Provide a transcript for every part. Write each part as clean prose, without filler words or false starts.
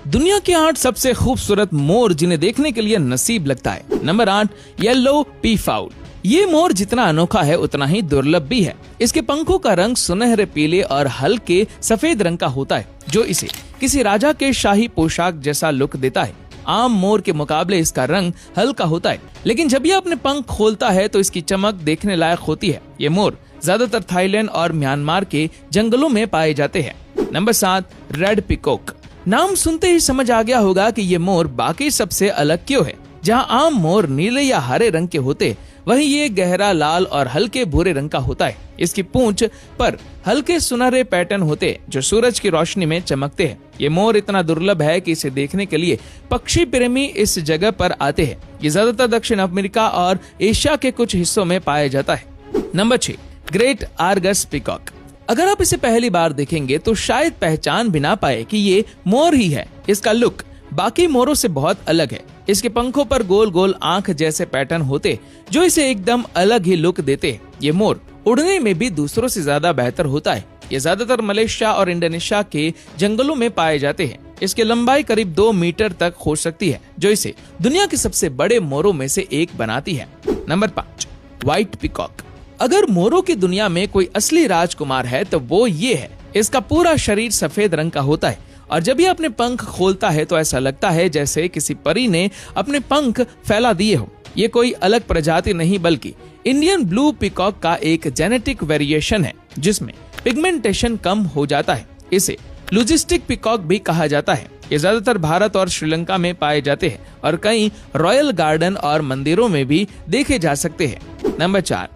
दुनिया के 8 सबसे खूबसूरत मोर जिन्हें देखने के लिए नसीब लगता है। Number 8, yellow peafowl. ये मोर जितना अनोखा है उतना ही दुर्लभ भी है। इसके पंखों का रंग सुनहरे पीले और हल्के सफेद रंग का होता है, जो इसे किसी राजा के शाही पोशाक जैसा लुक देता है। आम मोर के मुकाबले इसका रंग हल्का होता है, लेकिन जब ये अपने पंख खोलता है तो इसकी चमक देखने लायक होती है। ये मोर ज्यादातर थाईलैंड और म्यांमार के जंगलों में पाए जाते हैं। Number 7, red peacock. नाम सुनते ही समझ आ गया होगा कि ये मोर बाकी सबसे अलग क्यों है। जहां आम मोर नीले या हरे रंग के होते, वहीं ये गहरा लाल और हल्के भूरे रंग का होता है। इसकी पूंछ पर हल्के सुनहरे पैटर्न होते जो सूरज की रोशनी में चमकते हैं। ये मोर इतना दुर्लभ है कि इसे देखने के लिए पक्षी प्रेमी इस जगह पर आते हैं। ये ज्यादातर दक्षिण अमेरिका और एशिया के कुछ हिस्सों में पाया जाता है। Number 6, great Argus peacock. अगर आप इसे पहली बार देखेंगे तो शायद पहचान भी ना पाए कि ये मोर ही है। इसका लुक बाकी मोरों से बहुत अलग है। इसके पंखों पर गोल गोल आंख जैसे पैटर्न होते जो इसे एकदम अलग ही लुक देते। ये मोर उड़ने में भी दूसरों से ज्यादा बेहतर होता है। ये ज्यादातर मलेशिया और इंडोनेशिया के जंगलों में पाए जाते हैं। इसकी लंबाई करीब 2 मीटर तक हो सकती है, जो इसे दुनिया के सबसे बड़े मोरों में से एक बनाती है। Number 5, white peacock. अगर मोरों की दुनिया में कोई असली राजकुमार है तो वो ये है। इसका पूरा शरीर सफेद रंग का होता है और जब ये अपने पंख खोलता है तो ऐसा लगता है जैसे किसी परी ने अपने पंख फैला दिए हो। ये कोई अलग प्रजाति नहीं बल्कि इंडियन ब्लू पिकॉक का एक जेनेटिक वेरिएशन है, जिसमें पिगमेंटेशन कम हो जाता है। इसे लॉजिस्टिक पिकॉक भी कहा जाता है। ये ज्यादातर भारत और श्रीलंका में पाए जाते हैं और कई रॉयल गार्डन और मंदिरों में भी देखे जा सकते हैं। Number 4,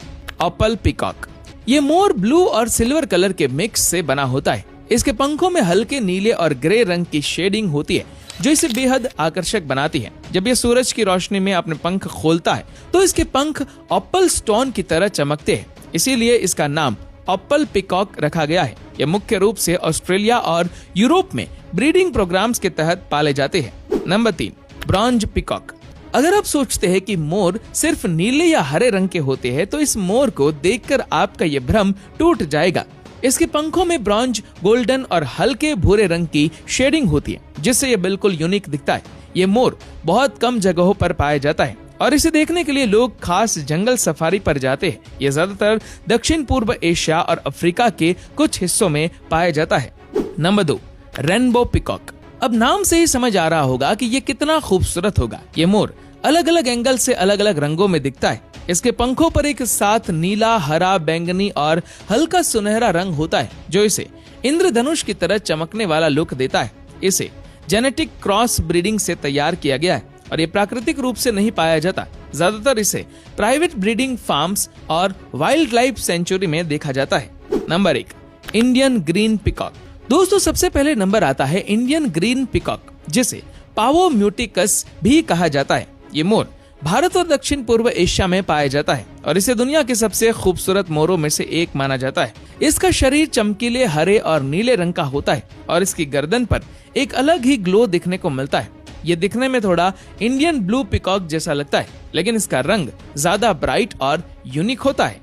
opal peacock. ये मोर ब्लू और सिल्वर कलर के मिक्स से बना होता है। इसके पंखों में हल्के नीले और ग्रे रंग की शेडिंग होती है, जो इसे बेहद आकर्षक बनाती है। जब ये सूरज की रोशनी में अपने पंख खोलता है तो इसके पंख ऑपल स्टोन की तरह चमकते हैं, इसीलिए इसका नाम ऑपल पिकॉक रखा गया है। ये मुख्य रूप से ऑस्ट्रेलिया और यूरोप में ब्रीडिंग प्रोग्राम्स के तहत पाले जाते हैं। Number 3, bronze peacock. अगर आप सोचते हैं कि मोर सिर्फ नीले या हरे रंग के होते हैं तो इस मोर को देखकर आपका ये भ्रम टूट जाएगा। इसके पंखों में ब्रॉन्ज, गोल्डन और हल्के भूरे रंग की शेडिंग होती है, जिससे ये बिल्कुल यूनिक दिखता है। ये मोर बहुत कम जगहों पर पाया जाता है और इसे देखने के लिए लोग खास जंगल सफारी पर जाते हैं। ये ज्यादातर दक्षिण पूर्व एशिया और अफ्रीका के कुछ हिस्सों में पाया जाता है। Number 2, rainbow peacock. अब नाम से ही समझ आ रहा होगा कि ये कितना खूबसूरत होगा। ये मोर अलग अलग एंगल से अलग अलग रंगों में दिखता है। इसके पंखों पर एक साथ नीला, हरा, बैंगनी और हल्का सुनहरा रंग होता है, जो इसे इंद्रधनुष की तरह चमकने वाला लुक देता है। इसे जेनेटिक क्रॉस ब्रीडिंग से तैयार किया गया है और ये प्राकृतिक रूप से नहीं पाया जाता। ज्यादातर इसे प्राइवेट ब्रीडिंग फार्म्स और वाइल्ड लाइफ सेंचुरी में देखा जाता है। Number 1, Indian green peacock. दोस्तों, सबसे पहले नंबर आता है इंडियन ग्रीन पिकॉक, जिसे पावो म्यूटिकस भी कहा जाता है। ये मोर भारत और दक्षिण पूर्व एशिया में पाया जाता है और इसे दुनिया के सबसे खूबसूरत मोरों में से एक माना जाता है। इसका शरीर चमकीले हरे और नीले रंग का होता है और इसकी गर्दन पर एक अलग ही ग्लो दिखने को मिलता है। ये दिखने में थोड़ा इंडियन ब्लू पिकॉक जैसा लगता है, लेकिन इसका रंग ज्यादा ब्राइट और यूनिक होता है।